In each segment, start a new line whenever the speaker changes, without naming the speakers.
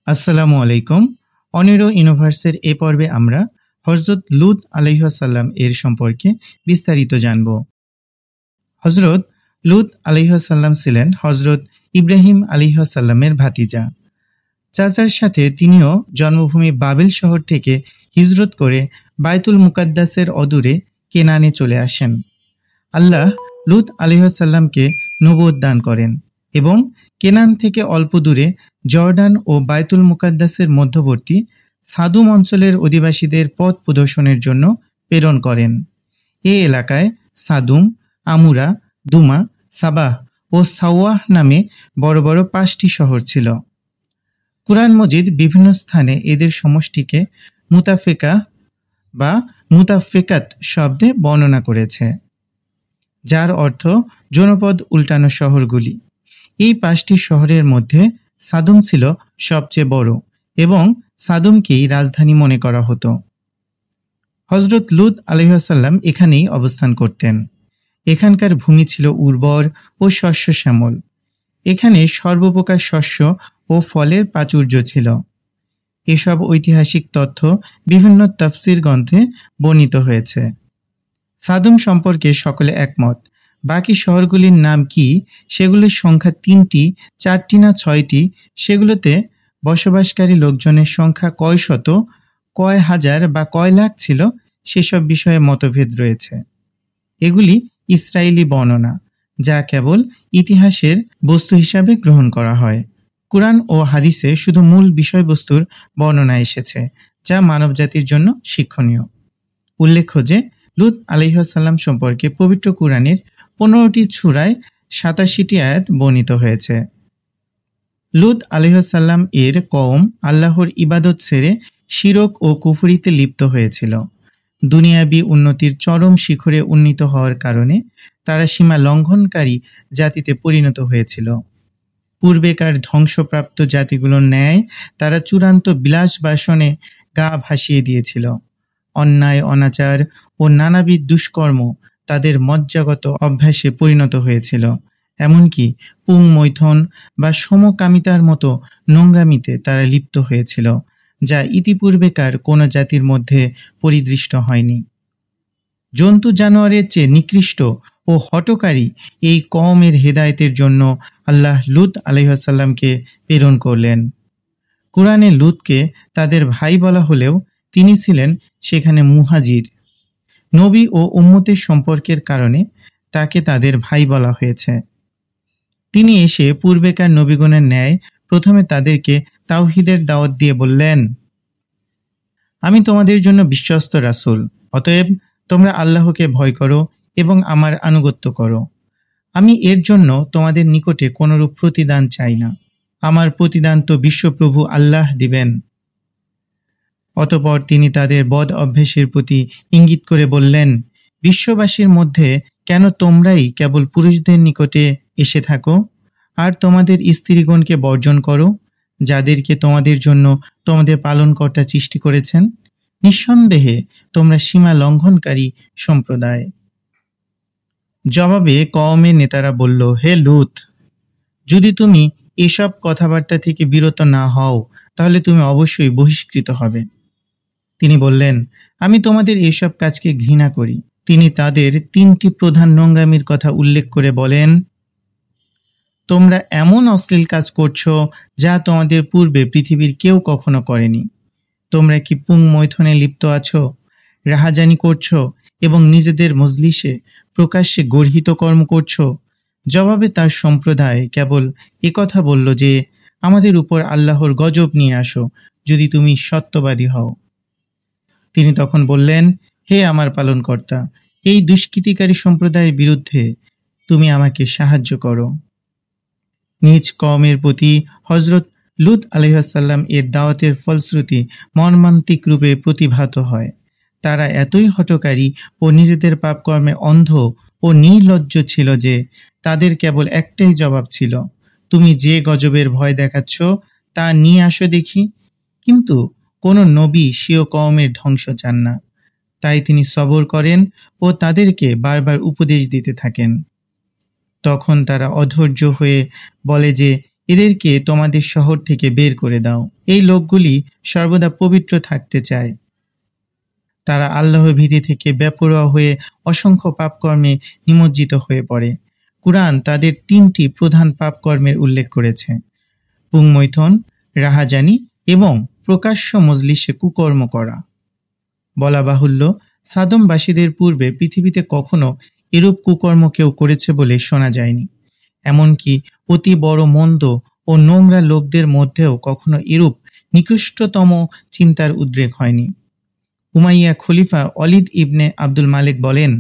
আসসালামু আলাইকুম। অনিরো ইউনিভার্সের এ পর্বে আমরা হযরত লূত আলাইহিস সালাম এর সম্পর্কে বিস্তারিত জানব। হযরত লূত আলাইহিস সালাম ছিলেন হযরত ইব্রাহিম আলাইহিস সালামের ভাতিজা। চাচার সাথে তিনিও জন্মভূমি বাবেল শহর থেকে হিজরত করে বায়তুল মুকাদ্দাসের অদূরে কেনানে চলে আসেন। আল্লাহ লূত আলাইহিস সালামকে নবুয়ত দান করেন এবং কেনান থেকে অল্প দূরে জর্ডান ও বায়তুল মুকাদ্দাসের মধ্যবর্তী সাদুম অঞ্চলের অধিবাসীদের পথ প্রদর্শনের জন্য প্রেরণ করেন। এ এলাকায় সাদুম, আমুরা, দুমা, সাবাহ ও সাওয়াহ নামে বড় বড় 5টি শহর ছিল। কুরআন মজিদ বিভিন্ন স্থানে এদের সমষ্টিকে মুতাফিকা বা মুতাফিকাত শব্দে বর্ণনা করেছে, যার অর্থ জনপদ উল্টানো শহরগুলি। এই 5টি শহরের মধ্যে সাদুম ছিল সবচেয়ে বড় এবং সাদুমকেই রাজধানী মনে করা হতো। হযরত লূত আলাইহিস সালাম এখানেই অবস্থান করতেন। এখানকার ভূমি ছিল উর্বর ও শস্য শ্যামল। এখানে সর্বপ্রকার শস্য ও ফলের প্রাচুর্য ছিল। এসব ঐতিহাসিক তথ্য বিভিন্ন তাফসীর গ্রন্থে বর্ণিত হয়েছে। সাদুম সম্পর্কে সকলে একমত। বাকি শহরগুলির নাম কি, সেগুলির সংখ্যা 3টি, 4টি না 6টি, সেগুলোতে বসবাসকারী লোকজনের সংখ্যা কয় শত, কয় হাজার বা কয় লাখ ছিল, সেসব বিষয়ে মতভেদ রয়েছে। এগুলি ইসরায়েলি বর্ণনা, যা কেবল ইতিহাসের বস্তু হিসাবে গ্রহণ করা হয়। কুরআন ও হাদিসে শুধু মূল বিষয়বস্তুর বর্ণনা এসেছে, যা মানবজাতির জন্য শিক্ষণীয়। উল্লেখ্য যে লূত আলাইহিস সালাম সম্পর্কে পবিত্র কুরআনের 15টি সূরায় 87টি আয়াত বর্ণিত হয়েছে। লূত আলাইহিস সালাম এর কওম আল্লাহর ইবাদত ছেড়ে শিরক ও কুফরিতে লিপ্ত হয়েছিল। দুনিয়াবী উন্নতির চরম শিখরে উন্নীত হওয়ার কারণে তারা সীমা লঙ্ঘনকারী জাতিতে পরিণত হয়েছিল। পূর্বেকার ধ্বংসপ্রাপ্ত জাতিগুলোর ন্যায় তারা চূড়ান্ত বিলাস বাসনে গা ভাসিয়ে দিয়েছিল। অন্যায়, অনাচার ও নানাবিধ দুষ্কর্ম তাদের মজ্জাগত অভ্যাসে পরিণত হয়েছিল। এমনকি পুংমৈথন বা সমকামিতার মতো নোংরামিতে তারা লিপ্ত হয়েছিল, যা ইতিপূর্বেকার কোনো জাতির মধ্যে পরিদৃষ্ট হয়নি। জন্তু জানোয়ারের চেয়ে নিকৃষ্ট ও হঠকারী এই কওমের হেদায়েতের জন্য আল্লাহ লূত আলাইহিস সালামকে প্রেরণ করলেন। কুরআনে লূতকে তাদের ভাই বলা হলেও তিনি ছিলেন সেখানে মুহাজির। নবী ও উম্মতের সম্পর্কের কারণে তাকে তাদের ভাই বলা হয়েছে। তিনি এসে পূর্বেকার নবীগণের ন্যায় প্রথমে তাদেরকে তাওহীদের দাওয়াত দিয়ে বললেন, আমি তোমাদের জন্য বিশ্বস্ত রাসূল, অতএব তোমরা আল্লাহকে ভয় করো এবং আমার আনুগত্য করো। আমি এর জন্য তোমাদের নিকটে কোনরূপ প্রতিদান চাই না। আমার প্রতিদান তো বিশ্বপ্রভু আল্লাহ দিবেন। অতঃপর তিনি তাদের বদ অভ্যাসের প্রতি ইঙ্গিত করে বললেন, বিশ্ববাসীর মধ্যে কেন তোমরাই কেবল পুরুষদের নিকটে এসে থাকো আর তোমাদের স্ত্রীগণকে বর্জন করো, যাদেরকে তোমাদের জন্য তোমাদের পালনকর্তা সৃষ্টি করেছেন? নিঃসন্দেহে তোমরা সীমা লঙ্ঘনকারী সম্প্রদায়। জবাবে কওমের নেতারা বলল, হে লূত, যদি তুমি এসব কথাবার্তা থেকে বিরত না হও তাহলে তুমি অবশ্যই বহিষ্কৃত হবে। তিনি বললেন, আমি তোমাদের এসব কাজকে ঘৃণা করি। তিনি তাদের 3টি প্রধান নোংরামির কথা উল্লেখ করে বলেন, তোমরা এমন অশ্লীল কাজ করছো যা তোমাদের পূর্বে পৃথিবীর কেউ কখনো করেনি। তোমরা কি পুংমৈথনে লিপ্ত আছো, রাহাজানি করছো এবং নিজেদের মজলিসে প্রকাশ্যে গর্হিত কর্ম করছো? জবাবে তার সম্প্রদায় কেবল একথা বলল যে, আমাদের উপর আল্লাহর গজব নিয়ে আসো যদি তুমি সত্যবাদী হও। তিনি তখন বললেন, হে আমার পালনকর্তা, এই দুষ্কৃতিকারী সম্প্রদায়ের বিরুদ্ধে তুমি আমাকে সাহায্য করো। নিজ কওমের প্রতি হযরত লূত আলাইহিস সালাম এর দাওয়াতের ফলশ্রুতি মর্মান্তিক রূপে প্রতিভাত হয়। তারা এতই হঠকারী ও নিজেদের পাপকর্মে অন্ধ ও নির্লজ্জ ছিল যে তাদের কেবল একটাই জবাব ছিল, তুমি যে গজবের ভয় দেখাচ্ছ তা নিয়ে আসো দেখি। কিন্তু কোনো নবী স্বীয় কওমের ধ্বংস চান না, তাই তিনি সবর করেন ও তাদেরকে বারবার উপদেশ দিতে থাকেন। তখন তারা অধৈর্য হয়ে বলে যে, এদেরকে তোমাদের শহর থেকে বের করে দাও। এই লোকগুলি সর্বদা পবিত্র থাকতে চায়। তারা আল্লাহ ভীতি থেকে বেপরোয়া হয়ে অসংখ্য পাপকর্মে নিমজ্জিত হয়ে পড়ে। কুরআন তাদের 3টি প্রধান পাপকর্মের উল্লেখ করেছে: পুংমৈথন, রাহাজানি এবং প্রকাশ্য মজলিসে কুকর্ম করা। বলা বাহুল্য, সাদমবাসীদের পূর্বে পৃথিবীতে কখনো এরূপ কুকর্ম কেউ করেছে বলে শোনা যায়নি। এমনকি অতি বড় মন্দ ও নোংরা লোকদের মধ্যেও কখনো এরূপ নিকৃষ্টতম চিন্তার উদ্রেক হয়নি। উমাইয়া খলিফা ওয়ালিদ ইবনে আব্দুল মালিক বলেন,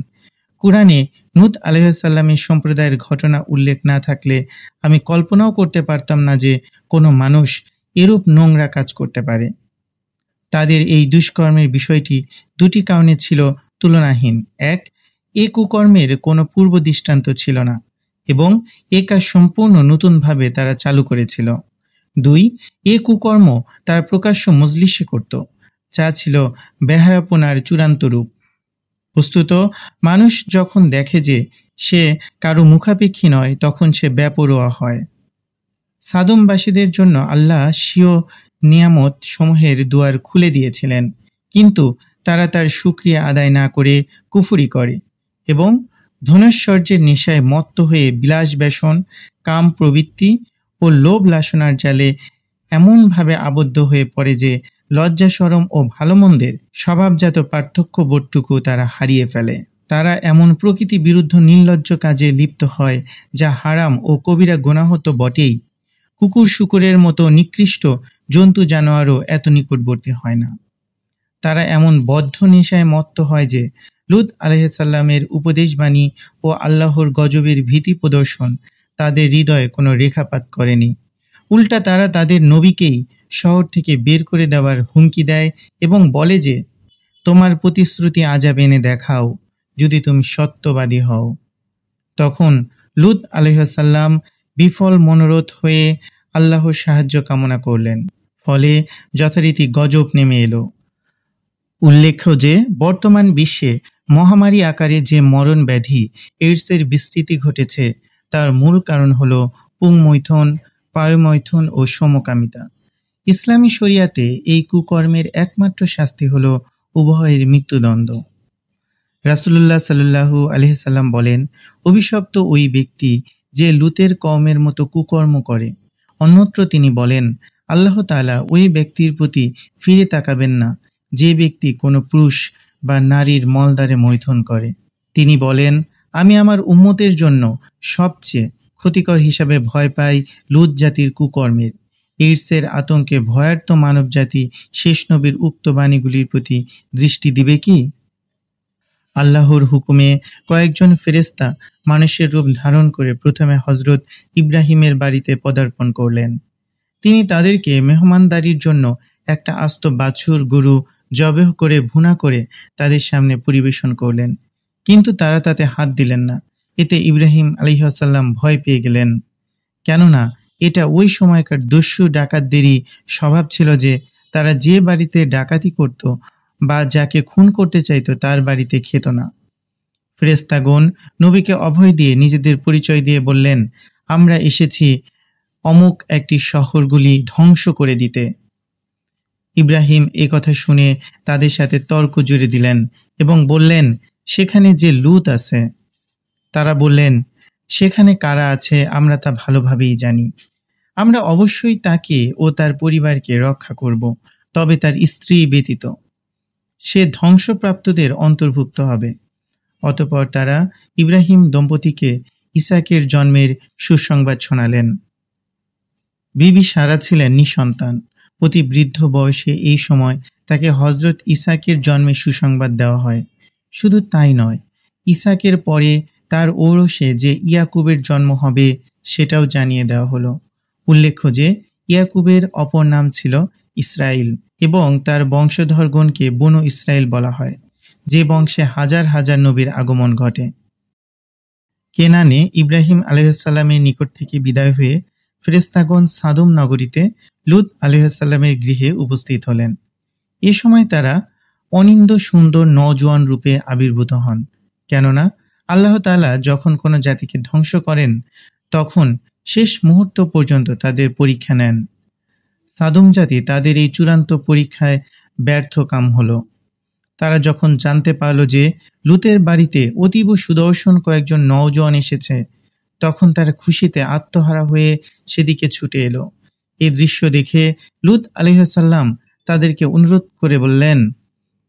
কুরআনে নূহ আলাইহিসসালামের সম্প্রদায়ের ঘটনা উল্লেখ না থাকলে আমি কল্পনাও করতে পারতাম না যে কোনো মানুষ এরূপ নোংরা কাজ করতে পারে। তাদের এই দুষ্কর্মের বিষয়টি 2টি কারণে ছিল তুলনাহীন। 1, এ কুকর্মের কোনো পূর্ব দৃষ্টান্ত ছিল না এবং এ কাজ সম্পূর্ণ নতুনভাবে তারা চালু করেছিল। 2, এ কুকর্ম তারা প্রকাশ্য মজলিসে করত, যা ছিল বেহায়াপনার চূড়ান্ত রূপ। বস্তুত মানুষ যখন দেখে যে সে কারো মুখাপেক্ষী নয়, তখন সে বেপরোয়া হয়। সাদমবাসীদের জন্য আল্লাহ স্বীয় নিয়ামত সমূহের দুয়ার খুলে দিয়েছিলেন, কিন্তু তারা তার শুকরিয়া আদায় না করে কুফরি করে এবং ধনৈশ্বর্যের নেশায় মত্ত হয়ে বিলাস ব্যসন, কাম প্রবৃত্তি ও লোভ লাসনার জালে এমনভাবে আবদ্ধ হয়ে পড়ে যে লজ্জা শরম ও ভালো মন্দের স্বভাবজাত পার্থক্য বোধটুকু তারা হারিয়ে ফেলে। তারা এমন প্রকৃতি বিরুদ্ধ নির্লজ্জ কাজে লিপ্ত হয় যা হারাম ও কবিরা গুনাহ তো বটেই, কুকুর শুকুরের মতো নিকৃষ্ট জন্তু জানোয়ারও এত নিকটবর্তী হয় না। তারা এমন বদ্ধ নেশায় মত্ত হয় যে লূত আলাইহিসসালামের উপদেশবাণী ও আল্লাহর গজবের ভীতি প্রদর্শন তাদের হৃদয়ে কোনো রেখাপাত করেনি। উল্টা তারা তাদের নবীকেই শহর থেকে বের করে দেওয়ার হুমকি দেয় এবং বলে যে, তোমার প্রতিশ্রুতি আযাব এনে দেখাও যদি তুমি সত্যবাদী হও। তখন লূত আলাইহিসসালাম বিফল মনোরথ হয়ে আল্লাহর সাহায্য কামনা করলেন, ফলে যথারীতি গজব নেমে এলো। উল্লেখ্য যে বর্তমান বিশ্বে মহামারী আকারে যে মরণ ব্যাধি এইডসের বিস্তৃতি ঘটেছে, তার মূল কারণ হল পুংমৈথন, পায়ুমৈথন ও সমকামিতা। ইসলামী শরিয়াতে এই কুকর্মের একমাত্র শাস্তি হল উভয়ের মৃত্যুদণ্ড। রাসূলুল্লাহ সাল্লাল্লাহু আলাইহি সাল্লাম বলেন, অভিশপ্ত ওই ব্যক্তি যে লূতের কওমের মতো কুকর্ম করে। অন্যত্র তিনি বলেন, আল্লাহ তাআলা ওই ব্যক্তির প্রতি ফিরে তাকাবেন না যে ব্যক্তি কোনো পুরুষ বা নারীর মলদ্বারে মৈথুন করে। তিনি বলেন, আমি আমার উম্মতের জন্য সবচেয়ে ক্ষতিকর হিসাবে ভয় পাই লূত জাতির কুকর্মের। এইডসের আতঙ্কে ভয়ার্ত মানবজাতি শেষ নবীর উক্ত বাণীগুলির প্রতি দৃষ্টি দিবে কি? আল্লাহর হুকুমে কয়েকজন ফেরেশতা মানুষের রূপ ধারণ করে প্রথমে হযরত ইব্রাহিমের বাড়িতে পদার্পণ করলেন। তিনি তাদেরকে মেহমানদারির জন্য একটা আস্ত বাছুর গরু জবেহ করে ভুনা করে তাদের সামনে পরিবেশন করলেন, কিন্তু তারা তাতে হাত দিলেন না। এতে ইব্রাহিম আলাইহিসসালাম ভয় পেয়ে গেলেন, কেননা এটা ওই সময়কার দস্যু ডাকাতদেরই স্বভাব ছিল যে তারা যে বাড়িতে ডাকাতি করত বা যাকে খুন করতে চাইত তার বাড়িতে খেত না। ফেরেশতাগণ নবীকে অভয় দিয়ে নিজেদের পরিচয় দিয়ে বললেন, আমরা এসেছি অমুক একটি শহরগুলি ধ্বংস করে দিতে। ইব্রাহিম এ কথা শুনে তাদের সাথে তর্ক জুড়ে দিলেন এবং বললেন, সেখানে যে লূত আছে। তারা বললেন, সেখানে কারা আছে আমরা তা ভালোভাবেই জানি। আমরা অবশ্যই তাকে ও তার পরিবারকে রক্ষা করব, তবে তার স্ত্রী ব্যতীত। সে ধ্বংসপ্রাপ্তদের অন্তর্ভুক্ত হবে। অতঃপর তারা ইব্রাহিম দম্পতিকে ইসাকের জন্মের সুসংবাদ শোনালেন। বিবি সারা ছিলেন নিঃসন্তান। অতি বৃদ্ধ বয়সে এই সময় তাকে হযরত ইসাকের জন্মের সুসংবাদ দেওয়া হয়। শুধু তাই নয়, ইসাকের পরে তার ঔরসে যে ইয়াকুবের জন্ম হবে সেটাও জানিয়ে দেওয়া হলো। উল্লেখ্য যে ইয়াকুবের অপর নাম ছিল ইসরাইল এবং তার বংশধরগণকে বনু ইসরাইল বলা হয়, যে বংশে হাজার হাজার নবীর আগমন ঘটে। কেনানে ইব্রাহিম আলাইহিসসালামের নিকট থেকে বিদায় হয়ে ফেরেশতাগণ সাদম নগরীতে লূত আলাইহিসসালামের গৃহে উপস্থিত হলেন। এ সময় তারা অনিন্দ সুন্দর নওজোয়ান রূপে আবির্ভূত হন, কেননা আল্লাহ তাআলা যখন কোনো জাতিকে ধ্বংস করেন তখন শেষ মুহূর্ত পর্যন্ত তাদের পরীক্ষা নেন। সাদোম জাতি তাদের এই চূড়ান্ত পরীক্ষায় ব্যর্থকাম হলো। তারা যখন জানতে পারল যে লুতের বাড়িতে অতীব সুদর্শন কয়েকজন নওজোয়ান এসেছে, তখন তারা খুশিতে আত্মহারা হয়ে সেদিকে ছুটে এলো। এই দৃশ্য দেখে লুত আলাইহিসসালাম তাদেরকে অনুরোধ করে বললেন,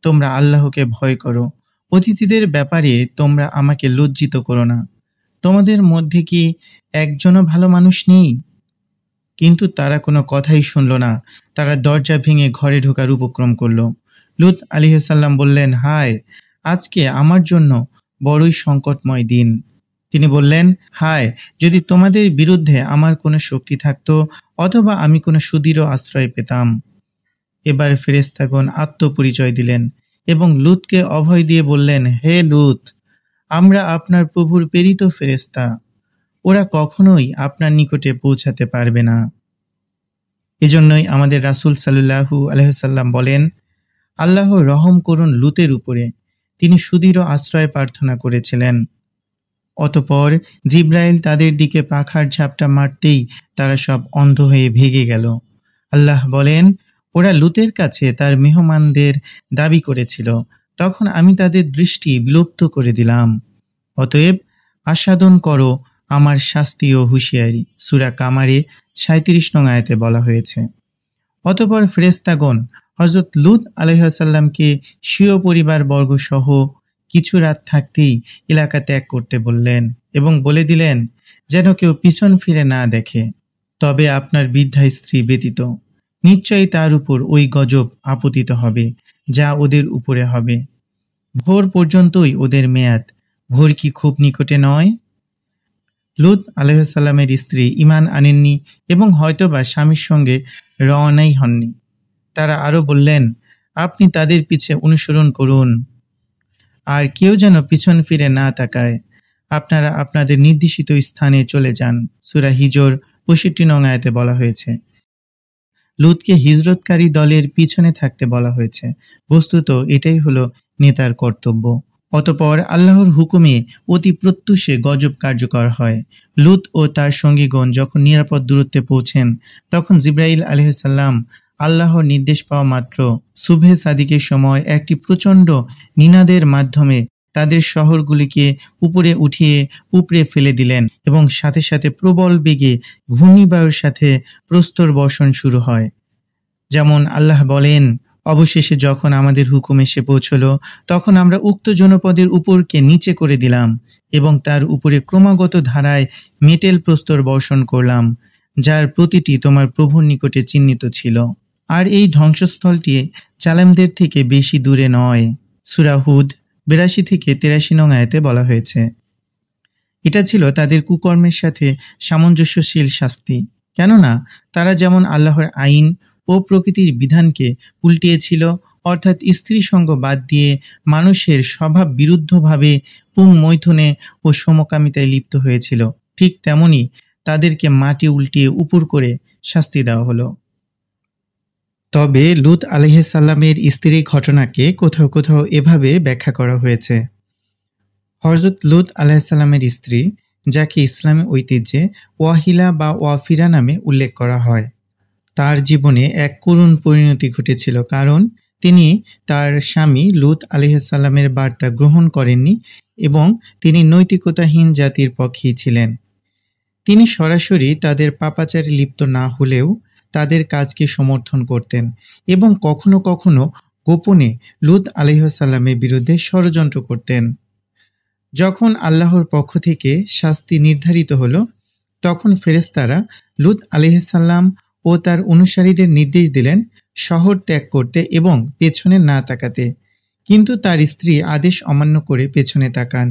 তোমরা আল্লাহকে ভয় করো, অতিথিদের ব্যাপারে তোমরা আমাকে লজ্জিত করো না। তোমাদের মধ্যে কি একজনও ভালো মানুষ নেই? কিন্তু তারা কোনো কথাই শুনল না। তারা দরজা ভেঙে ঘরে ঢোকার উপক্রম করল। লুত আলাইহিসসালাম বললেন, হায়, আজকে আমার জন্য বড়ই সংকটময় দিন। তিনি বললেন, হায়, যদি তোমাদের বিরুদ্ধে আমার কোনো শক্তি থাকতো, অথবা আমি কোনো সুদৃঢ় আশ্রয় পেতাম। এবার ফেরেশতাগণ আত্মপরিচয় দিলেন এবং লুতকে অভয় দিয়ে বললেন, হে লুত, আমরা আপনার প্রভুর প্রেরিত ফেরেশতা। ওরা কখনোই আপনার নিকটে পৌঁছাতে পারবে না। এজন্যই আমাদের রাসূল সাল্লাল্লাহু আলাইহি ওয়াসাল্লাম বলেন, আল্লাহ রহম করুন লুতের উপরে, তিনি সুদৃঢ় আশ্রয় প্রার্থনা করেছিলেন। অতঃপর জিবরাইল তাদের দিকে পাখার ঝাপটা মারতেই তারা সব অন্ধ হয়ে ভেগে গেল। আল্লাহ বলেন, ওরা লুতের কাছে তার মেহমানদের দাবি করেছিল, তখন আমি তাদের দৃষ্টি বিলুপ্ত করে দিলাম। অতএব আস্বাদন করো আমার শাস্তি ও হুঁশিয়ারি। সূরা কামারে ৩৭ নং আয়াতে বলা হয়েছে। অতঃপর ফেরেশতাগণ হযরত লূত আলাইহিসসালামকে স্বীয় পরিবারবর্গ সহ কিছু রাত থাকতেই এলাকা ত্যাগ করতে বললেন এবং বলে দিলেন যেন কেউ পিছন ফিরে না দেখে, তবে আপনার বৃদ্ধা স্ত্রী ব্যতীত। নিশ্চয়ই তার উপর ওই গজব আপতিত হবে যা ওদের উপরে হবে। ভোর পর্যন্তই ওদের মেয়াদ, ভোর কি খুব নিকটে নয়? লূত আলাইহিসসালামের স্ত্রী ঈমান আনেননি এবং হয়তোবা স্বামীর সঙ্গে রওনাই হননি। তারা আরও বললেন, আপনি তাদের পিছে অনুসরণ করুন, আর কেউ যেন পিছন ফিরে না তাকায়। আপনারা আপনাদের নির্দেশিত স্থানে চলে যান। সূরা হিজর ৬৫ নং আয়াতে বলা হয়েছে। লূতকে হিজরতকারী দলের পিছনে থাকতে বলা হয়েছে। বস্তুত এটাই হলো নেতার কর্তব্য। অতঃপর আল্লাহর হুকুমে অতি প্রত্যুষে গজব কার্যকর হয়। লূত ও তার সঙ্গীগণ যখন নিরাপদ দূরত্বে পৌঁছেন, তখন জিবরাইল আলাইহিসসালাম আল্লাহর নির্দেশ পাওয়া মাত্র সুবহে সাদিকের সময় একটি প্রচণ্ড নিনাদের মাধ্যমে তাদের শহরগুলিকে উপরে উঠিয়ে উপড়ে ফেলে দিলেন এবং সাথে সাথে প্রবল বেগে ঘূর্ণিবায়ুর সাথে প্রস্তর বর্ষণ শুরু হয়। যেমন আল্লাহ বলেন, অবশেষে যখন আমাদের হুকুম এসে পৌঁছল, তখন আমরা উক্ত জনপদের উপরকে নিচে করে দিলাম এবং তার উপরে ক্রমাগত ধারায় মেটেল প্রস্তর বর্ষণ করলাম, যার প্রতিটি তোমার প্রভুর নিকটে চিহ্নিত ছিল। আর এই ধ্বংসস্থলটি চালেমদের থেকে বেশি দূরে নয়। সূরা হুদ ৮২ থেকে ৮৩ নং আয়াতে বলা হয়েছে। এটা ছিল তাদের কুকর্মের সাথে সামঞ্জস্যশীল শাস্তি, কেননা তারা যেমন আল্লাহর আইন ও প্রকৃতির বিধানকে উল্টিয়েছিল, অর্থাৎ স্ত্রী সঙ্গ বাদ দিয়ে মানুষের স্বভাব বিরুদ্ধভাবে পুংমৈথুনে ও সমকামিতায় লিপ্ত হয়েছিল, ঠিক তেমনি তাদেরকে মাটি উল্টিয়ে উপর করে শাস্তি দেওয়া হলো। তবে লূত আলাইহিসসালামের স্ত্রীর ঘটনাকে কোথাও কোথাও এভাবে ব্যাখ্যা করা হয়েছে। হযরত লূত আলাইহিসসালামের স্ত্রী, যাকে ইসলামী ঐতিহ্যে ওয়াহিলা বা ওয়াফিরা নামে উল্লেখ করা হয়, তার জীবনে এক করুণ পরিণতি ঘটেছিল, কারণ তিনি তার স্বামী লূত আলাইহিসসালামের বার্তা গ্রহণ করেননি এবং তিনি নৈতিকতাহীন জাতির পক্ষেই ছিলেন। তিনি সরাসরি তাদের পাপাচারে লিপ্ত না হলেও তাদের কাজকে সমর্থন করতেন এবং কখনো কখনো গোপনে লূত আলাইহিসসালামের বিরুদ্ধে ষড়যন্ত্র করতেন। যখন আল্লাহর পক্ষ থেকে শাস্তি নির্ধারিত হলো, তখন ফেরেশতারা লূত আলাইহিসসালাম ও তার অনুসারীদের নির্দেশ দিলেন শহর ত্যাগ করতে এবং পেছনে না তাকাতে, কিন্তু তার স্ত্রী আদেশ অমান্য করে পেছনে তাকান,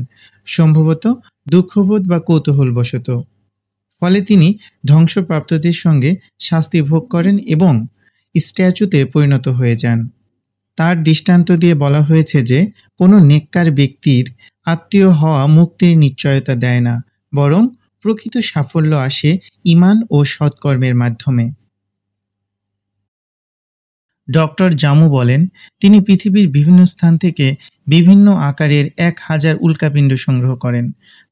সম্ভবত দুঃখবোধ বা কৌতূহলবশত। ফলে তিনি ধ্বংসপ্রাপ্তদের সঙ্গে শাস্তি ভোগ করেন এবং স্ট্যাচুতে পরিণত হয়ে যান। তার দৃষ্টান্ত দিয়ে বলা হয়েছে যে কোনো নেককার ব্যক্তির আত্মীয় হওয়া মুক্তির নিশ্চয়তা দেয় না, বরং প্রকৃত সাফল্য আসে ঈমান ও সৎকর্মের মাধ্যমে। ডক্টর জামু বলেন, তিনি পৃথিবীর বিভিন্ন স্থান থেকে বিভিন্ন আকারের ১,০০০ উল্কাপিণ্ড সংগ্রহ করেন।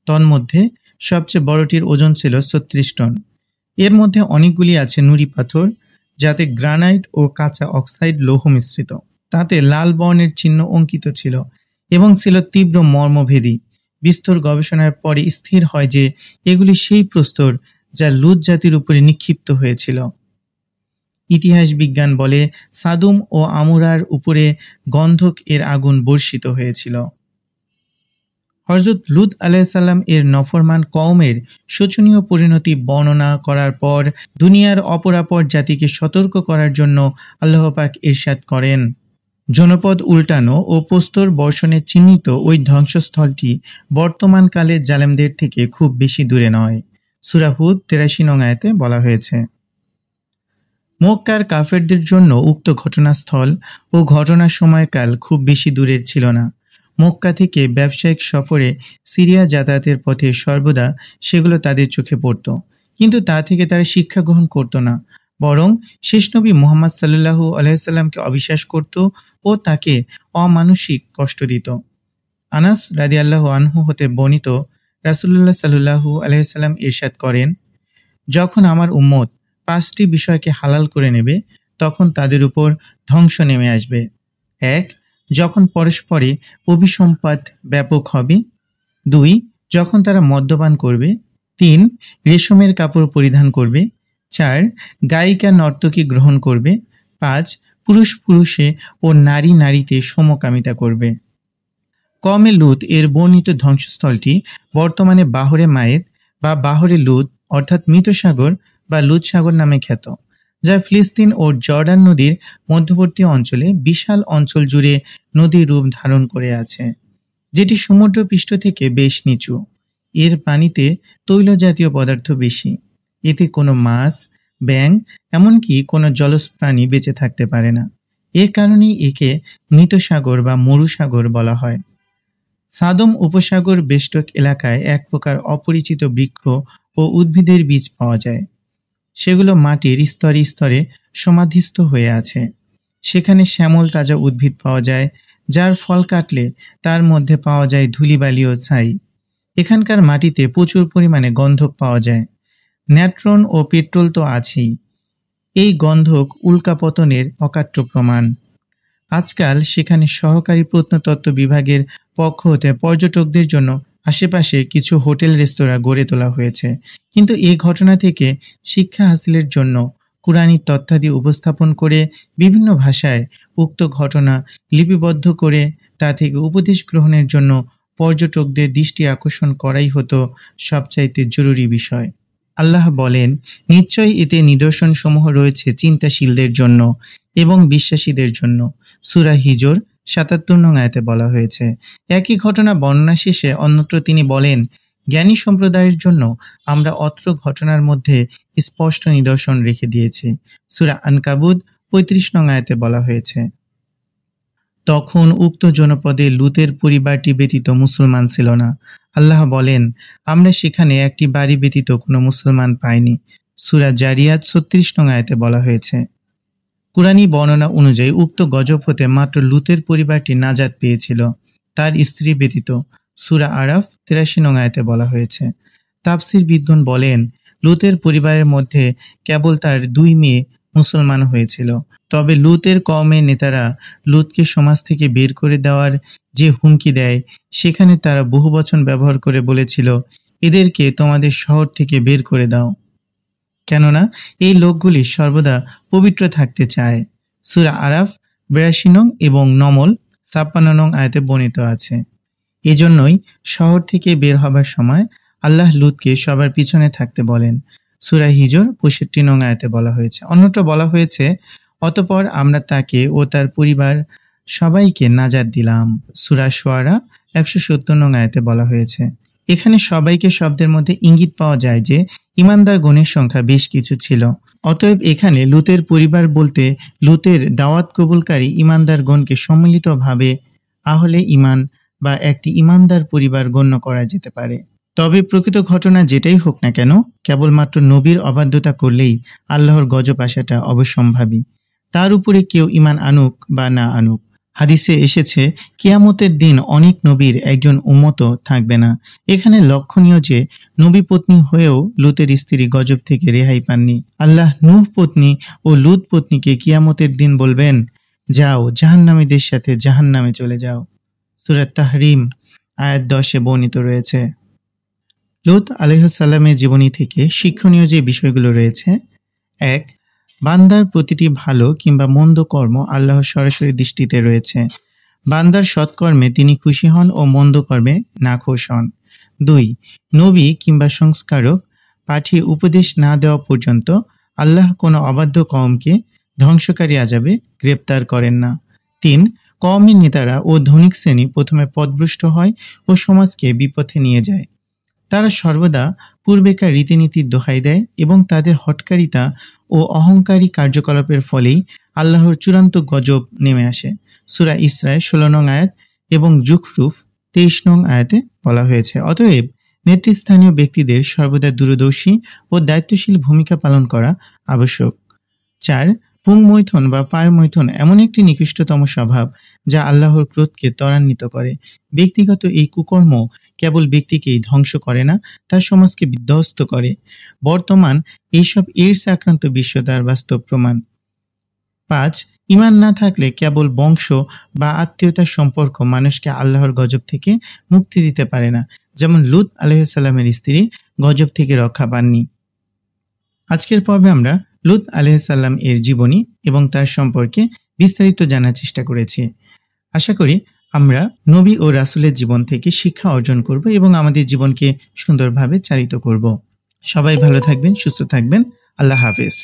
তন্মধ্যে সবচেয়ে বড়টির ওজন ছিল ৩৬ টন। এর মধ্যে অনেকগুলি আছে নুড়ি পাথর, যাতে গ্রানাইট ও কাঁচা অক্সাইড লৌহ মিশ্রিত। তাতে লাল বর্ণের চিহ্ন অঙ্কিত ছিল এবং ছিল তীব্র মর্মভেদী। বিস্তর গবেষণার পরে স্থির হয় যে এগুলি সেই প্রস্তর যা লুত জাতির উপরে নিক্ষিপ্ত হয়েছিল। ইতিহাস বিজ্ঞান বলে সাদুম ও আমুরার উপরে গন্ধক এর আগুন বর্ষিত হয়েছিল। হযরত লূত আলাইহিসসালাম এর নফরমান কওমের শোচনীয় পরিণতি বর্ণনা করার পর দুনিয়ার অপরাপর জাতিকে সতর্ক করার জন্য আল্লাহ পাক ইরশাদ করেন, জনপদ উল্টানো ও প্রস্তর বর্ষণে চিহ্নিত ওই ধ্বংসস্থলটি বর্তমানকালে জালেমদের থেকে খুব বেশি দূরে নয়। সূরা হুদ ৮৩ নং আয়াতে বলা হয়েছে। মক্কার কাফেরদের জন্য উক্ত ঘটনাস্থল ও ঘটনার সময়কাল খুব বেশি দূরের ছিল না। মক্কা থেকে ব্যবসায়িক সফরে সিরিয়া যাতায়াতের পথে সর্বদা সেগুলো তাদের চোখে পড়ত, কিন্তু তা থেকে তারা শিক্ষা গ্রহণ করত না, বরং শেষ নবী মুহাম্মদ সাল্লাল্লাহু আলাইহি সাল্লামকে অবিশ্বাস করত ও তাকে অমানুষিক কষ্ট দিত। আনাস রাদিয়াল্লাহু আনহু হতে বর্ণিত, রাসূলুল্লাহ সাল্লাল্লাহু আলাইহি সাল্লাম ইরশাদ করেন, যখন আমার উম্মত ৫টি বিষয়কে হালাল করে নেবে, তখন তাদের উপর ধ্বংস নেমে আসবে। ১. যখন পরস্পরে অভিসম্পাত ব্যাপক হবে। ২. যখন তারা মদ্যপান করবে। ৩. রেশমের কাপড় পরিধান করবে। ৪. গায়িকা নর্তকী গ্রহণ করবে। ৫. পুরুষ পুরুষে ও নারী নারীতে সমকামিতা করবে। কওমে লূত এর বর্ণিত ধ্বংসস্থলটি বর্তমানে বাহরে মায়েদ বা বাহরে লূত অর্থাৎ মৃত সাগর বা লূত সাগর নামে খ্যাত, যা ফিলিস্তিন ও জর্ডান নদীর মধ্যবর্তী অঞ্চলে বিশাল অঞ্চল জুড়ে নদীর রূপ ধারণ করে আছে, যেটি সমুদ্র পৃষ্ঠ থেকে বেশ নিচু। এর পানিতে তৈল জাতীয় পদার্থ বেশি। এতে কোনো মাছ, ব্যাঙ, এমনকি কোনো জলজ প্রাণী বেঁচে থাকতে পারে না। এ কারণেই একে মৃত সাগর বা মরুসাগর বলা হয়। সাদম উপসাগর বেষ্টক এলাকায় এক প্রকার অপরিচিত বৃক্ষ ও উদ্ভিদের বীজ পাওয়া যায়। সেগুলো মাটির স্তরে স্তরে সমাধিস্থ হয়ে আছে। সেখানে শ্যামল তাজা উদ্ভিদ পাওয়া যায়, যার ফল কাটলে তার মধ্যে পাওয়া যায় ধূলিবালি ও ছাই। এখানকার মাটিতে প্রচুর পরিমাণে গন্ধক পাওয়া যায়। ন্যাট্রন ও পেট্রোল তো আছেই। এই গন্ধক উল্কাপতনের অকাট্য প্রমাণ। আজকাল সেখানে সহকারী প্রত্নতত্ত্ব বিভাগের পক্ষ হতে পর্যটকদের জন্য আশেপাশে কিছু হোটেল রেস্তোরাঁ গড়ে তোলা হয়েছে, কিন্তু এই ঘটনা থেকে শিক্ষা হাসিলের জন্য কুরআনী তথ্যাদি উপস্থাপন করে বিভিন্ন ভাষায় উক্ত ঘটনা লিপিবদ্ধ করে তা থেকে উপদেশ গ্রহণের জন্য পর্যটকদের দৃষ্টি আকর্ষণ করাই হতো সবচাইতে জরুরি বিষয়। আল্লাহ বলেন, নিশ্চয়ই এতে নিদর্শনসমূহ রয়েছে চিন্তাশীলদের জন্য এবং বিশ্বাসীদের জন্য। সূরা হিজর ৭৭ নং আয়াতে বলা হয়েছে। একই ঘটনা বর্ণনা শেষে অন্যত্র তিনি বলেন, জ্ঞানী সম্প্রদায়ের জন্য আমরা অত্র ঘটনার মধ্যে স্পষ্ট নিদর্শন রেখে দিয়েছি। সূরা আনকাবুত ৩৫ নং আয়াতে বলা হয়েছে। তখন উক্ত জনপদে লূতের পরিবারটি ব্যতীত মুসলমান ছিল না। আল্লাহ বলেন, আমরা সেখানে একটি বাড়ি ব্যতীত কোনো মুসলমান পাইনি। সূরা জারিয়াত ৩৬ নং আয়াতে বলা হয়েছে। কুরআনী বর্ণনা অনুযায়ী উক্ত গজব হতে মাত্র লূতের পরিবারটি নাজাত পেয়েছিল, তার স্ত্রী ব্যতীত। সূরা আরাফ ৮৩ নং আয়াতে বলা হয়েছে। তাফসীরবিদগণ বলেন, লূতের পরিবারের মধ্যে কেবল তার ২ মেয়ে মুসলমান হয়েছিল। তবে লূতের কওমের নেতারা লূতকে সমাজ থেকে বের করে দেওয়ার যে হুমকি দেয়, সেখানে তারা বহুবচন ব্যবহার করে বলেছিল, এদেরকে তোমাদের শহর থেকে বের করে দাও, কেননা এই লোকগুলি সর্বদা পবিত্র থাকতে চায়। সূরা আরাফ ৮২ নং এবং নমল ৫৬ নং আয়াতে বর্ণিত আছে। এজন্যই শহর থেকে বের হবার সময় আল্লাহ লূতকে সবার পিছনে থাকতে বলেন। সূরা হিজর ৬৫ নং আয়াতে বলা হয়েছে। অন্যত্র বলা হয়েছে, অতঃপর আমরা তাকে ও তার পরিবার সবাইকে নাজাত দিলাম। সূরা শুআরা ১৭০ নং আয়াতে বলা হয়েছে। এখানে সবাইকে শব্দের মধ্যে ইঙ্গিত পাওয়া যায় যে ঈমানদার গণের সংখ্যা বেশ কিছু ছিল। অতএব এখানে লূতের পরিবার বলতে লূতের দাওয়াত কবুলকারী ঈমানদার গণকে সম্মিলিতভাবে আহলে ঈমান বা একটি ঈমানদার পরিবার গণ্য করা যেতে পারে। তবে প্রকৃত ঘটনা যেটাই হোক না কেন, কেবলমাত্র নবীর অবাধ্যতা করলেই আল্লাহর গজব আসাটা অবশ্যম্ভাবী। তার উপরে কেউ ঈমান আনুক বা না আনুক, হাদিসে এসেছে কিয়ামতের দিন অনেক নবীর একজন উম্মত থাকবে না। এখানে লক্ষণীয় যে নবী পত্নী হয়েও লুতের স্ত্রী গজব থেকে রেহাই পাননি। আল্লাহ নূহ পত্নী ও লুত পত্নীকে কিয়ামতের দিন বলবেন, যাও জাহান্নামীদের সাথে জাহান্নামে চলে যাও। সূরা তাহরিম আয়াত 10-এ বর্ণিত রয়েছে। লূত আলাইহিস সালামের জীবনী থেকে শিক্ষণীয় যে বিষয়গুলো রয়েছে: 1. বান্দার প্রতিটি ভালো কিংবা মন্দ কর্ম আল্লাহর সরাসরি দৃষ্টিতে রয়েছে। বান্দার সৎকর্মে তিনি খুশি হন ও মন্দ কর্মে নাখোশ হন। 2. নবী কিংবা সংস্কারক পাঠিয়ে উপদেশ না দেওয়া পর্যন্ত আল্লাহ কোনো অবাধ্য কওমকে ধ্বংসকারী আযাবে গ্রেপ্তার করেন না। 3. কওমের নেতারা ও ধনিক শ্রেণী প্রথমে পথভ্রষ্ট হয় ও সমাজকে বিপথে নিয়ে যায়। তারা সর্বদা পূর্বেকার রীতিনীতির দোহাই দেয় এবং তাদের হঠকারিতা ও অহংকারী কার্যকলাপের ফলেই আল্লাহর চূড়ান্ত গজব নেমে আসে। সূরা ইসরায় 16 নং আয়াত এবং জুখরুফ 23 নং আয়াতে বলা হয়েছে। অতএব নেতৃস্থানীয় ব্যক্তিদের সর্বদা দূরদর্শী ও দায়িত্বশীল ভূমিকা পালন করা আবশ্যক। 4. পুংমৈথুন বা পায়মৈথুন এমন একটি নিকৃষ্টতম স্বভাব যা আল্লাহর ক্রোধকে ত্বরান্বিত করে। ব্যক্তিগত এই কুকর্ম কেবল ব্যক্তিকেই ধ্বংস করে না, তার সমাজকে বিধ্বস্ত করে। বর্তমান এইসব এইডস আক্রান্ত বিশ্ব তার বাস্তব প্রমাণ। 5. ঈমান না থাকলে কেবল বংশ বা আত্মীয়তার সম্পর্ক মানুষকে আল্লাহর গজব থেকে মুক্তি দিতে পারে না, যেমন লূত আলাইহিস সালামের স্ত্রী গজব থেকে রক্ষা পাননি। আজকের পর্বে আমরা লূত আলাইহিস সালাম এর জীবনী এবং তার সম্পর্কে বিস্তারিত জানার চেষ্টা করেছি। আশা করি আমরা নবী ও রাসূলের জীবন থেকে শিক্ষা অর্জন করব এবং আমাদের জীবনকে সুন্দরভাবে চালিত করব। সবাই ভালো থাকবেন, সুস্থ থাকবেন। আল্লাহ হাফেজ।